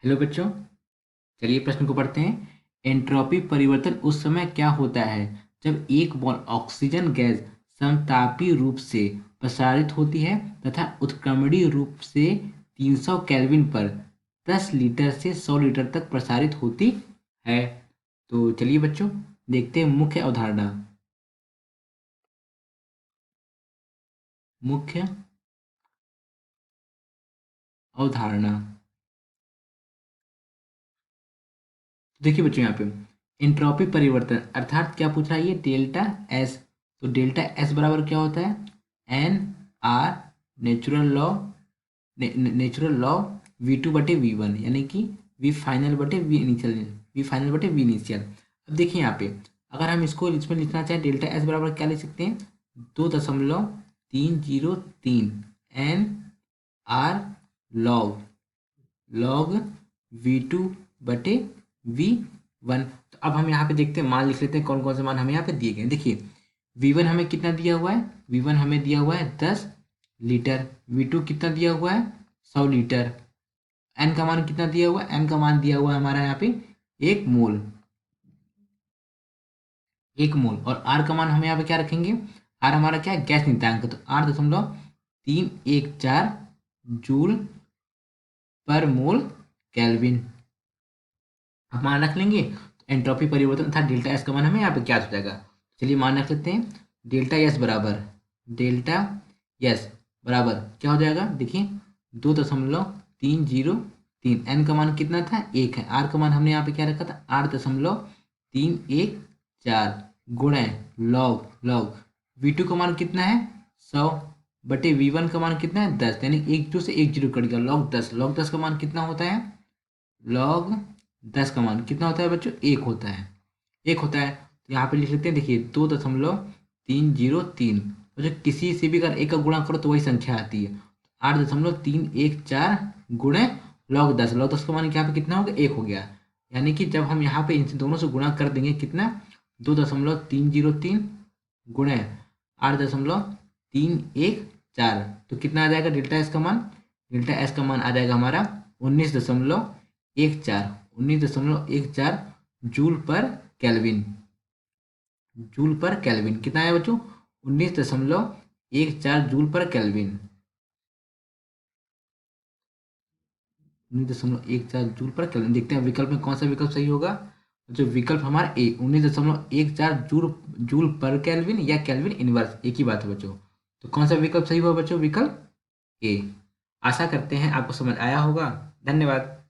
Hello बच्चों, चलिए प्रश्न को पढ़ते हैं। एंट्रोपी परिवर्तन उस समय क्या होता है जब एक मोल ऑक्सीजन गैस समतापी रूप से प्रसारित होती है तथा उत्क्रमणीय रूप से 300 केल्विन पर 10 लीटर से 100 लीटर तक प्रसारित होती है। तो चलिए बच्चों, देखते हैं मुख्य अवधारणा। मुख्य अवधारणा। देखिए बच्चों, यहाँ पे एंट्रोपी परिवर्तन अर्थात क्या पूछ रहा है, ये डेल्टा एस। तो डेल्टा एस बराबर क्या होता है, N R natural log natural log V2/V1, यानी कि वी फाइनल बटे वी इनिशियल। अब देखिए यहाँ पे, अगर हम इसको इसमें लिखना चाहें, डेल्टा एस बराबर क्या लिख सकते हैं, 2.303 N R log log V2/V1। तो अब हम यहाँ पे देखते हैं, मान लिख लेते हैं कौन कौन से मान हमें यहाँ पे दिए गए हैं। देखिए, V1 हमें कितना दिया हुआ है, V1 हमें दिया हुआ है 10 लीटर। V2 कितना दिया हुआ है, 100 लीटर। एन का मान कितना दिया हुआ है, एन का मान दिया हुआ है हमारा यहाँ पे 1 मोल। 1 मोल। और आर का मान हम यहाँ पे क्या रखेंगे, आर हमारा क्या है, गैस नियतांक। तो 8.314 जूल पर मोल केल्विन आप मान रख लेंगे। तो एंट्रोपी परिवर्तन था डेल्टा एस का मान हमें यहाँ पे क्या हो जाएगा। चलिए मान रख लेते हैं, डेल्टा एस बराबर क्या हो जाएगा। देखिए, 2.303। एन का मान कितना था, 1 है। आर का मान हमने यहाँ पे क्या रखा था, 8.314 गुणे लॉग लॉग V2 का मान कितना है, 100 बटे V1 का मान कितना है, 10। यानी एक जीरो से एक जीरो कट गया, लॉग 10 का मान कितना होता है, लॉग 10 का मान कितना होता है बच्चों, 1 होता है। तो यहाँ पे लिख लेते हैं, देखिए 2.303। तो जो किसी से भी अगर एक का गुणा करो तो वही संख्या आती है। 8.314 गुणे लॉग 10 का मान यहाँ पे कितना हो गया, 1 हो गया। यानी कि जब हम यहाँ पे इन दोनों से गुणा कर देंगे, कितना, 2.303 गुणे 8.314, तो कितना आ जाएगा डेल्टा एस का मान आ जाएगा हमारा 19.14 जूल पर केल्विन। कितना है बच्चों, 19.14 जूल पर केल्विन। 19.14 देखते हैं विकल्प में कौन सा विकल्प सही होगा। जो विकल्प हमारा ए, 19.14 जूल पर केल्विन या केल्विन इनवर्स, एक ही बात है बच्चों। तो कौन सा विकल्प सही हुआ बच्चों, विकल्प ए। आशा करते हैं आपको समझ आया होगा। धन्यवाद।